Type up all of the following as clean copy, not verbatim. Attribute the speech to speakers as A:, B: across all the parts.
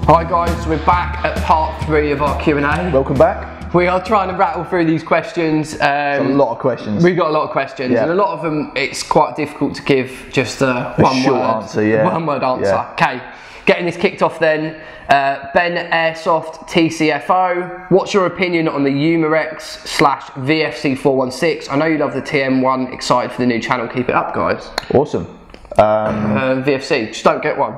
A: Hi guys, we're back at part 3 of our Q&A.
B: Welcome back.
A: We are trying to rattle through these questions.
B: It's a lot of questions.
A: We've got a lot of questions, and a lot of them it's quite difficult to give just a one-word answer. One-word answer. Okay, getting this kicked off then. Ben Airsoft TCFO, what's your opinion on the Umarex VFC 416? I know you love the TM1. Excited for the new channel. Keep it up, guys.
B: Awesome.
A: VFC, just don't get one.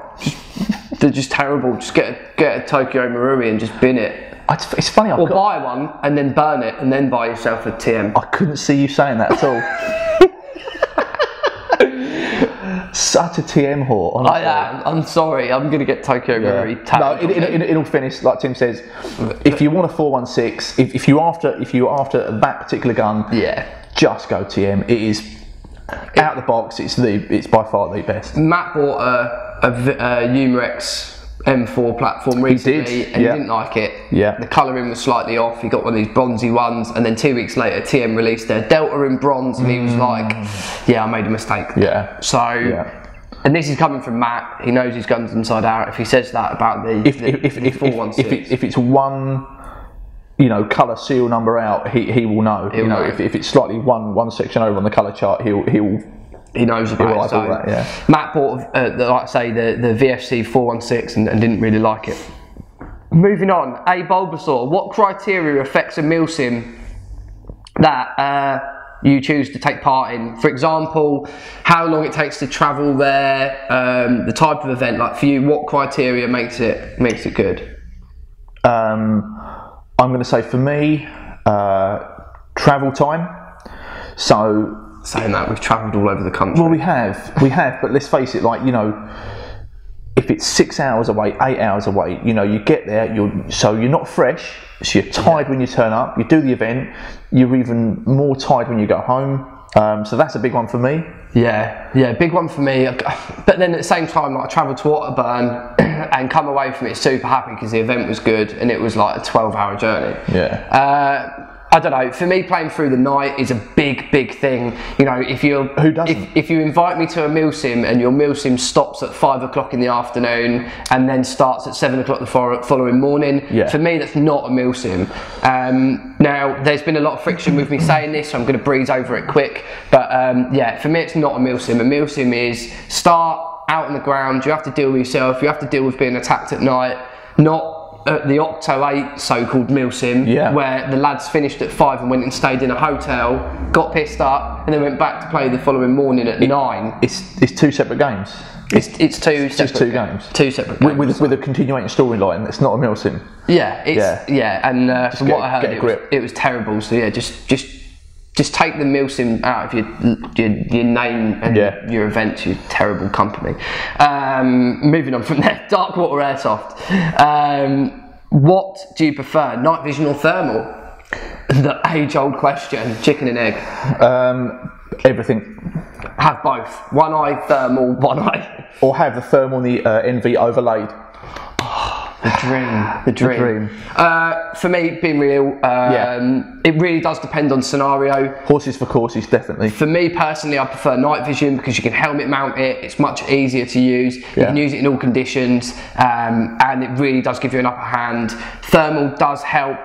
A: They're just terrible. Just get a Tokyo Marui and just bin it.
B: It's funny.
A: Or buy one and then burn it and then buy yourself a TM.
B: I couldn't see you saying that at all. Such a TM whore, honestly. I am.
A: I'm sorry. I'm going to get Tokyo Marui.
B: No, in all fairness, like Tim says, if you want a 416, if you're after that particular gun, just go TM. It is out of the box. It's by far the best.
A: Matt bought a Umarex M4 platform recently and he didn't like it. The colouring was slightly off. He got one of these bronzy ones, and then 2 weeks later TM released their Delta in bronze, and he was like, I made a mistake. And this is coming from Matt. He knows his guns inside out. If he says that about the 416,
B: if it's one colour seal number out, he will know. If it's slightly one section over on the colour chart, he knows about it. So
A: Matt bought, like I say, the VFC 416 and didn't really like it. Moving on, A Bulbasaur, what criteria affects a milsim that you choose to take part in? For example, how long it takes to travel there, the type of event. Like for you, what criteria makes it good?
B: I'm going to say for me, travel time. So.
A: Saying that, we've travelled all over the country.
B: Well, we have, but let's face it, if it's 6 hours away, 8 hours away, you get there, you're not fresh, so you're tired when you turn up, you do the event, you're even more tired when you go home, so that's a big one for me. Big one for me, but then at the same time, I travelled to Waterburn and come away from it super happy because the event was good and it was like a 12-hour journey. I don't know, for me playing through the night is a big thing. If you invite me to a milsim and your milsim stops at 5 o'clock in the afternoon and then starts at 7 o'clock the following morning, for me that's not a milsim. Now there's been a lot of friction with me saying this, so I'm going to breeze over it quick, but for me it's not a milsim. A milsim is start out on the ground, you have to deal with yourself, you have to deal with being attacked at night, not the Octo 8 so-called milsim, where the lads finished at 5 and went and stayed in a hotel, got pissed up, and then went back to play the following morning at 9. It's two separate games.
A: It's two separate games. Two separate games.
B: With a continuing storyline. It's not a milsim.
A: And from what I heard, it was terrible. So just take the milsim out of your name and your events, you terrible company. Moving on from there, Darkwater Airsoft. What do you prefer, night vision or thermal? The age-old question, chicken and egg.
B: Everything.
A: Have both. One eye thermal, one eye.
B: Or have the thermal and the NV overlaid.
A: The dream. For me, being real, it really does depend on scenario.
B: Horses for courses, definitely.
A: For me personally, I prefer night vision because you can helmet mount it. It's much easier to use. You can use it in all conditions, and it really does give you an upper hand. Thermal does help,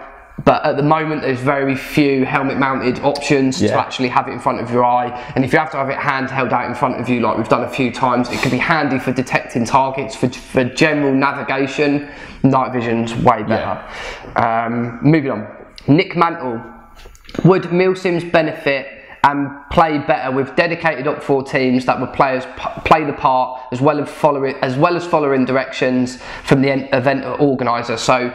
A: but at the moment there's very few helmet mounted options to actually have it in front of your eye, and if you have to have it handheld out in front of you like we've done a few times, it can be handy for detecting targets. For general navigation, night vision's way better. Moving on, Nick Mantle, would milsims benefit and play better with dedicated OpFor teams that would play the part as well as following directions from the event organiser? So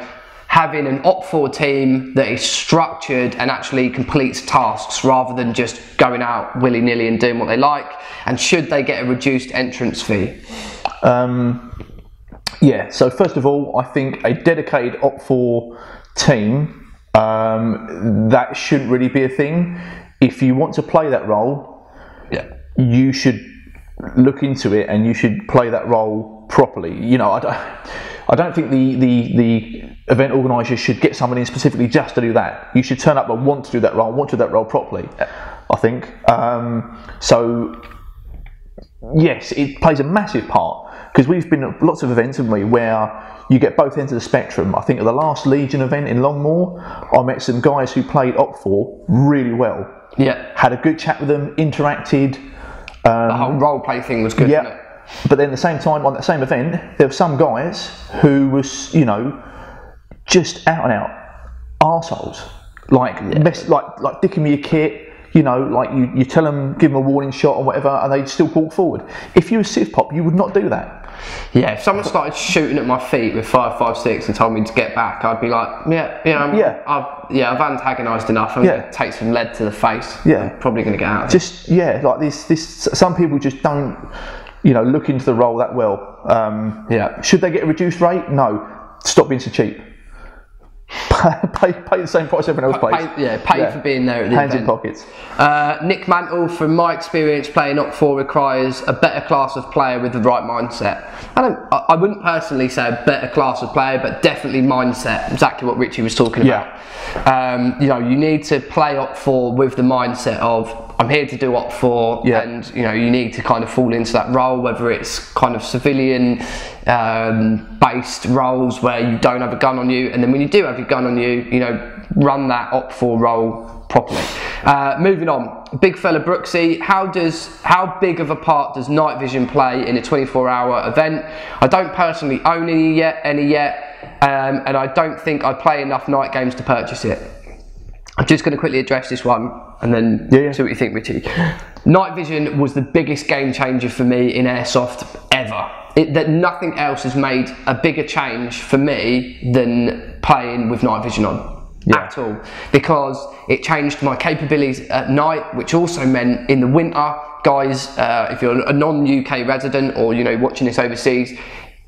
A: having an OpFor team that is structured and actually completes tasks rather than just going out willy-nilly and doing what they like, and should they get a reduced entrance fee?
B: So first of all, I think a dedicated OpFor team, that shouldn't really be a thing. If you want to play that role, you should look into it and you should play that role properly. I don't think the event organiser should get someone in specifically just to do that. You should turn up and want to do that role properly, I think. So yes, it plays a massive part, because we've been at lots of events, haven't we, where you get both ends of the spectrum. I think at the last Legion event in Longmoor, I met some guys who played OpFor really well.
A: Yeah.
B: Had a good chat with them, interacted.
A: The whole role play thing was good.
B: Yeah.
A: Wasn't it?
B: But then at the same time, on that same event, there were some guys who was, you know, just out and out arseholes. Like dicking me your kit. You know, like you tell them, give them a warning shot or whatever, and they'd still walk forward. If you were Civ Pop, you would not do that.
A: Yeah, if someone started shooting at my feet with 5.56 and told me to get back, I'd be like, I've antagonised enough. I'm going to take some lead to the face. Yeah, I'm probably going to get out of it.
B: Like this. Some people just don't, you know, look into the role that well. Should they get a reduced rate? No. Stop being so cheap. Pay the same price everyone else pays.
A: Pay for being there at the
B: Hands
A: event.
B: in pockets.
A: Nick Mantle, from my experience playing OpFor, requires a better class of player with the right mindset. I wouldn't personally say a better class of player, but definitely mindset. Exactly what Richie was talking about. You know, you need to play OpFor with the mindset of, I'm here to do OpFor, and you know, you need to kind of fall into that role, whether it's kind of civilian based roles where you don't have a gun on you, and then when you do have your gun on you, you know, run that OpFor role properly. Moving on, big fella Brooksy, how big of a part does night vision play in a 24-hour event? I don't personally own any yet, and I don't think I play enough night games to purchase it. I'm just going to quickly address this one and then see what you think, Richie. Night vision was the biggest game changer for me in airsoft ever. That nothing else has made a bigger change for me than playing with night vision on at all, because it changed my capabilities at night, which also meant in the winter, guys, if you're a non-UK resident or, you know, watching this overseas,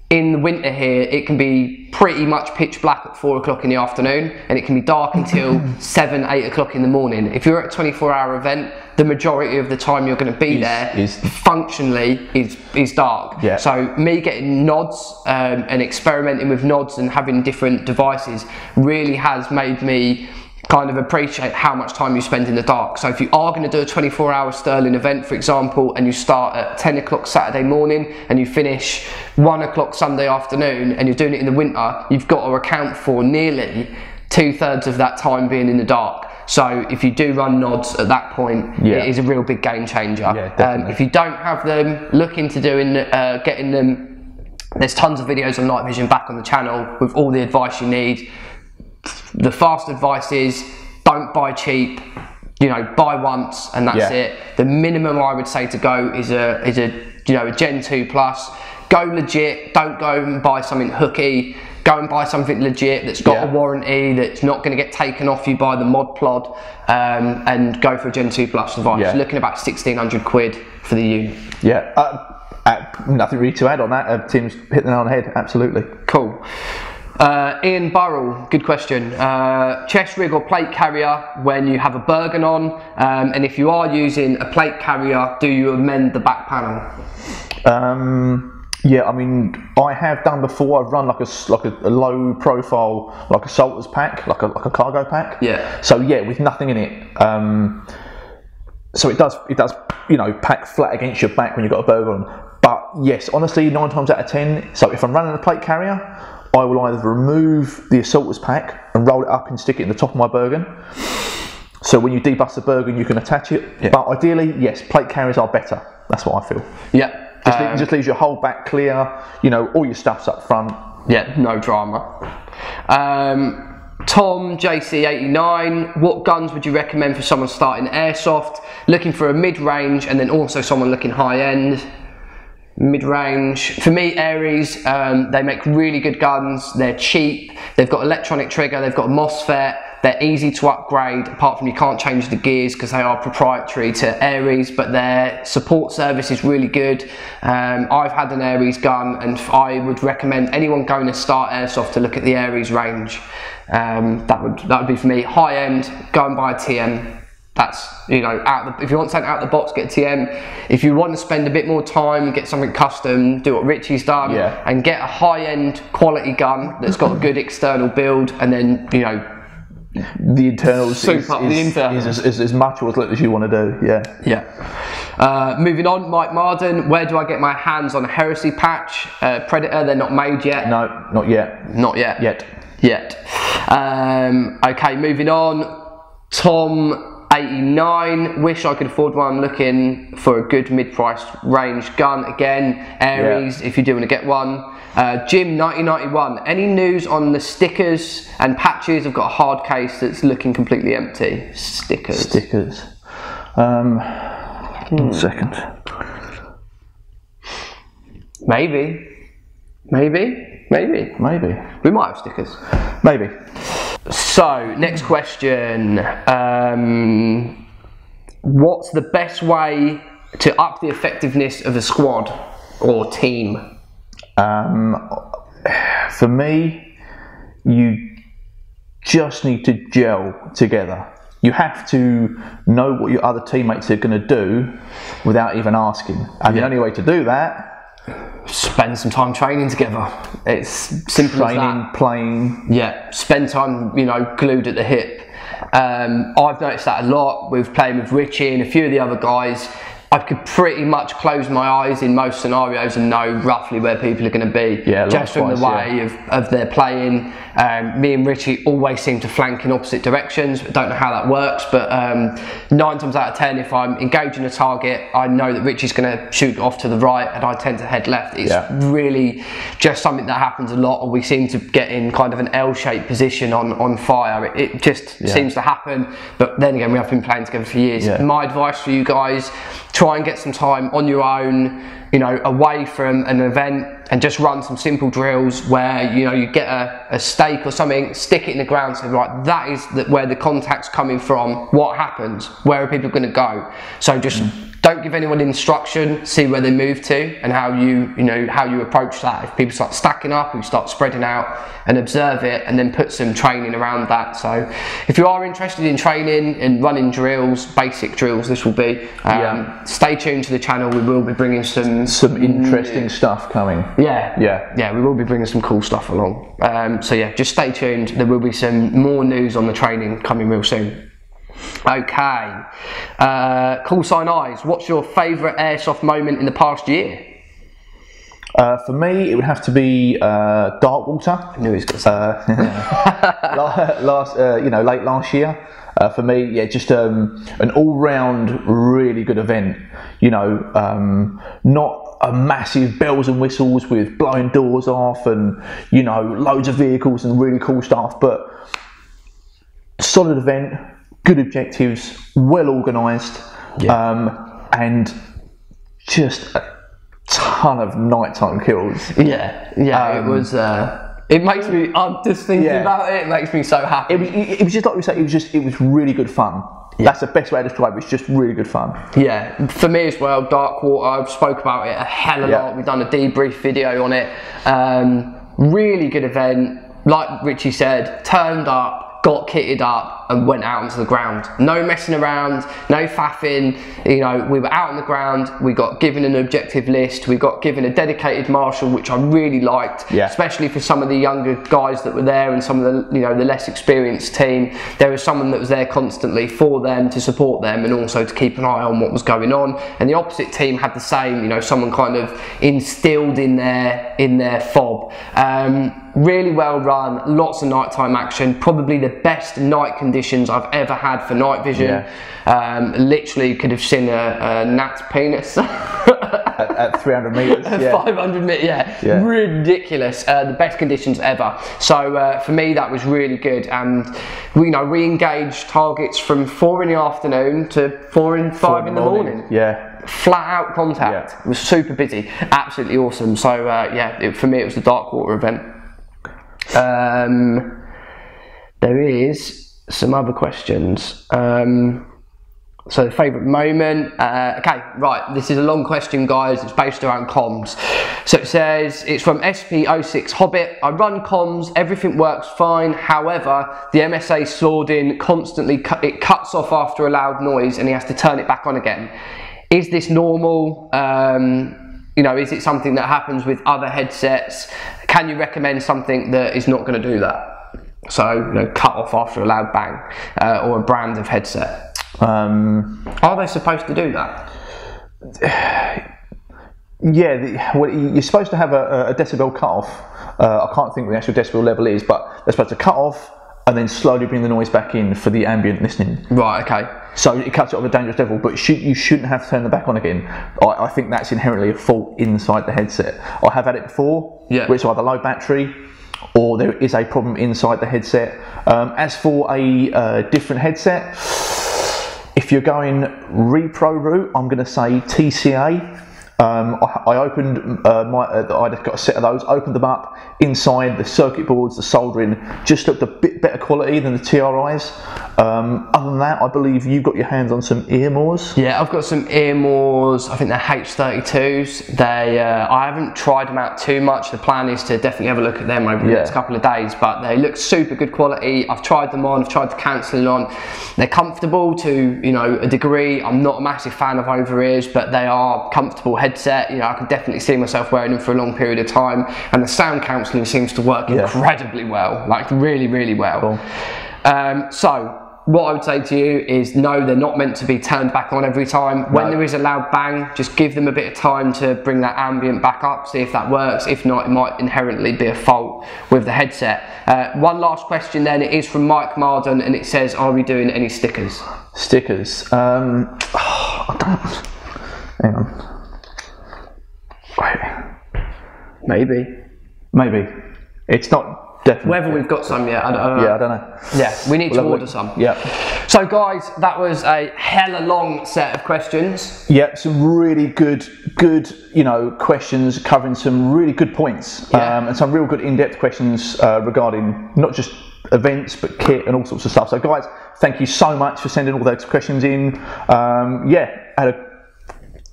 A: in the winter here, it can be pretty much pitch black at 4 o'clock in the afternoon, and it can be dark until 7, 8 o'clock in the morning. If you're at a 24-hour event, the majority of the time you're going to be functionally is dark. Yeah. So me getting nods and experimenting with nods and having different devices really has made me kind of appreciate how much time you spend in the dark. So if you are going to do a 24-hour Sterling event, for example, and you start at 10 o'clock Saturday morning and you finish 1 o'clock Sunday afternoon, and you're doing it in the winter, you've got to account for nearly 2/3 of that time being in the dark. So if you do run nods at that point, it is a real big game changer. If you don't have them, look into getting them. There's tons of videos on night vision back on the channel with all the advice you need. The fast advice is, don't buy cheap, you know, buy once and that's it. The minimum I would say to go is a Gen 2 Plus. Go legit, don't go and buy something hooky. Go and buy something legit that's got a warranty, that's not going to get taken off you by the mod plod, and go for a Gen 2 Plus device. You're looking at about 1,600 quid for the unit. Nothing really to add on that. Tim's hit the nail on the head, absolutely. Cool. Ian Burrell, good question. Chest rig or plate carrier when you have a Bergen on, and if you are using a plate carrier, do you amend the back panel?
B: Yeah, I mean, I have done before. I've run like a low profile, like a salters pack, like a cargo pack.
A: Yeah.
B: So yeah, with nothing in it. So it does, you know, pack flat against your back when you've got a Bergen on. But yes, honestly, 9 times out of 10. So if I'm running a plate carrier, I will either remove the assaulters pack and roll it up and stick it in the top of my Bergen. So when you debust the Bergen, you can attach it. Yeah. But ideally, yes, plate carriers are better. That's what I feel.
A: Yeah.
B: Just leaves your whole back clear. You know, all your stuff's up front.
A: Yeah, no drama. Tom JC89, what guns would you recommend for someone starting airsoft, looking for a mid-range, and then also someone looking high-end? Mid-range, for me, Ares, they make really good guns. They're cheap, they've got electronic trigger, they've got MOSFET, they're easy to upgrade, apart from you can't change the gears because they are proprietary to Ares, but their support service is really good. I've had an Ares gun, and I would recommend anyone going to start airsoft to look at the Ares range. That would be for me. High end, go and buy a TM. That's, you know, if you want something out of the box, get a TM. If you want to spend a bit more time, get something custom, do what Richie's done, and get a high-end quality gun that's got a good external build, and then, you know,
B: the internals
A: Soup up the internals.
B: is as much or as little as you want to do.
A: Yeah. Moving on, Mike Marden. Where do I get my hands on a Heresy patch? Predator. They're not made yet.
B: No, not yet.
A: Not yet.
B: Yet.
A: Okay, moving on. Tom 89. Wish I could afford one. Looking for a good mid-price range gun again. Ares, if you do want to get one. Jim 1991. Any news on the stickers and patches? I've got a hard case that's looking completely empty. Stickers.
B: 1 second.
A: Maybe. We might have stickers.
B: Maybe.
A: So, next question. What's the best way to up the effectiveness of a squad or team?
B: For me, you just need to gel together. You have to know what your other teammates are going to do without even asking. And the only way to do that,
A: spend some time training together. It's simple as that.
B: Playing.
A: Yeah, spend time, glued at the hip. I've noticed that a lot with playing with Richie and a few of the other guys. I could pretty much close my eyes in most scenarios and know roughly where people are going to be, just from the way of their playing. Me and Richie always seem to flank in opposite directions. I don't know how that works, but 9 times out of 10, if I'm engaging a target, I know that Richie's going to shoot off to the right and I tend to head left. It's really just something that happens a lot, or we seem to get in kind of an L-shaped position on fire. It just seems to happen, but then again, we have been playing together for years. My advice for you guys, try and get some time on your own, away from an event, and just run some simple drills where you get a stake or something, stick it in the ground, so right, that is where the contact's coming from. What happens? Where are people going to go? So just don't give anyone instruction. See where they move to and how you approach that. If people start stacking up, you start spreading out, and observe it, and then put some training around that. So if you are interested in training and running drills, basic drills, this will be. Stay tuned to the channel. We will be bringing some
B: interesting stuff coming.
A: Yeah, we will be bringing some cool stuff along. So yeah, just stay tuned. There will be some more news on the training coming real soon. Okay, call sign eyes. What's your favourite airsoft moment in the past year?
B: For me, it would have to be Darkwater.
A: I knew he was going to say that.
B: Late last year. For me, just an all-round really good event. Not a massive bells and whistles with blowing doors off and loads of vehicles and really cool stuff, but solid event, good objectives, well organised, and just a ton of nighttime kills.
A: It was. It makes me. I'm just thinking about it. It makes me so happy.
B: It was just like we say. It was really good fun. That's the best way to describe it. It's just really good fun.
A: Yeah, for me as well. Darkwater. I've spoke about it a hell of a lot. We've done a debrief video on it. Really good event. Like Richie said, turned up, got kitted up, and went out onto the ground. No messing around, no faffing. We were out on the ground. We got given an objective list. We got given a dedicated marshal, which I really liked, especially for some of the younger guys that were there and some of the the less experienced team. There was someone that was there constantly for them, to support them, and also to keep an eye on what was going on. And the opposite team had the same. Someone kind of instilled in their fob. Really well run, lots of nighttime action, probably the best night conditions I've ever had for night vision. Literally could have seen a gnat's penis
B: at 300 metres.
A: 500 metres, ridiculous. The best conditions ever. So for me, that was really good. And we engaged targets from 4 in the afternoon to 4 and 5 in the morning. Flat out contact. It was super busy, absolutely awesome. So for me, it was the Darkwater event. There is some other questions. So the favourite moment. Okay, right, this is a long question, guys. It's based around comms. So it says, it's from SP06 Hobbit. I run comms, everything works fine. However, the MSA swording constantly it cuts off after a loud noise and he has to turn it back on again. Is this normal? Is it something that happens with other headsets? Can you recommend something that is not going to do that? So, you know, cut off after a loud bang, or a brand of headset. Are they supposed to do that?
B: Yeah, well, you're supposed to have a decibel cut off. I can't think what the actual decibel level is, but they're supposed to cut off and then slowly bring the noise back in for the ambient listening.
A: Right, okay.
B: So it cuts it off a dangerous level, but you shouldn't have to turn them back on again. I think that's inherently a fault inside the headset. I have had it before, where it's either low battery or there is a problem inside the headset. As for a different headset, if you're going repro route, I'm going to say TCA. I opened I got a set of those, opened them up. Inside the circuit boards, the soldering just looked a bit better quality than the TRIs. Other than that, I believe you've got your hands on some Earmores.
A: Yeah, I've got some Earmores. I think they're H32s. They I haven't tried them out too much. The plan is to definitely have a look at them over the next couple of days, but they look super good quality. I've tried them on, I've tried the cancelling on. They're comfortable to, you know, a degree. I'm not a massive fan of over ears, but they are comfortable headset. You know, I can definitely see myself wearing them for a long period of time, and the sound cancelling seems to work incredibly well, like really, really well. Cool. So what I would say to you is, no, they're not meant to be turned back on every time. When there is a loud bang, just give them a bit of time to bring that ambient back up, see if that works. If not, it might inherently be a fault with the headset. One last question then, it is from Mike Marden, and it says, are we doing any stickers?
B: Stickers? I don't... Hang on. Wait. Maybe. It's not definitely.
A: Whether we've got some yet, I don't know.
B: Yeah, I don't know.
A: Yeah, we need to order some.
B: Yeah.
A: So guys, that was a hella long set of questions.
B: Yeah, some really good, you know, questions covering some really good points, and some real good in-depth questions regarding not just events but kit and all sorts of stuff. So guys, thank you so much for sending all those questions in. Yeah, had a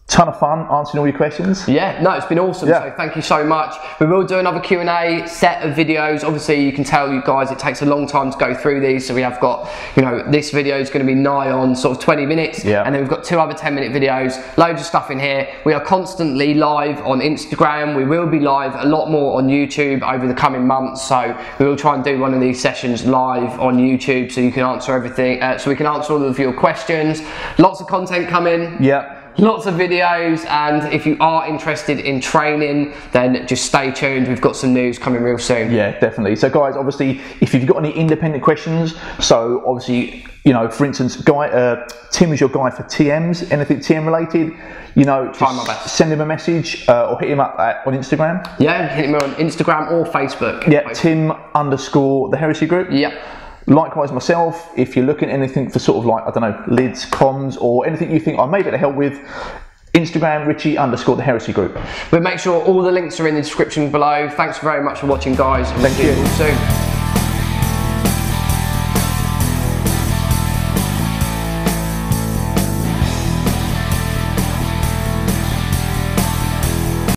B: ton of fun answering all your questions. Yeah, no, it's been awesome. So thank you so much. We will do another Q&A set of videos. Obviously, you can tell you guys it takes a long time to go through these. So we have got, you know, this video is going to be nigh on sort of 20 minutes. Yeah. And then we've got 2 other 10-minute videos. Loads of stuff in here. We are constantly live on Instagram. We will be live a lot more on YouTube over the coming months. So we will try and do one of these sessions live on YouTube, so you can answer everything. So we can answer all of your questions. Lots of content coming. Yeah. Lots of videos, and if you are interested in training, then just stay tuned. We've got some news coming real soon. Yeah, definitely. So guys, obviously, if you've got any independent questions, so obviously, you know, for instance, Tim is your guy for TMs, anything TM related, you know, just send him a message or hit him up on Instagram. Yeah, hit him on Instagram or Facebook. Yeah, Tim_the Heresy group. Yep. Likewise myself, if you're looking at anything for sort of like, I don't know, lids, comms, or anything you think I may be able to help with, Instagram, Richie_the Heresy group. We'll make sure all the links are in the description below. Thanks very much for watching, guys. And we'll see you all soon.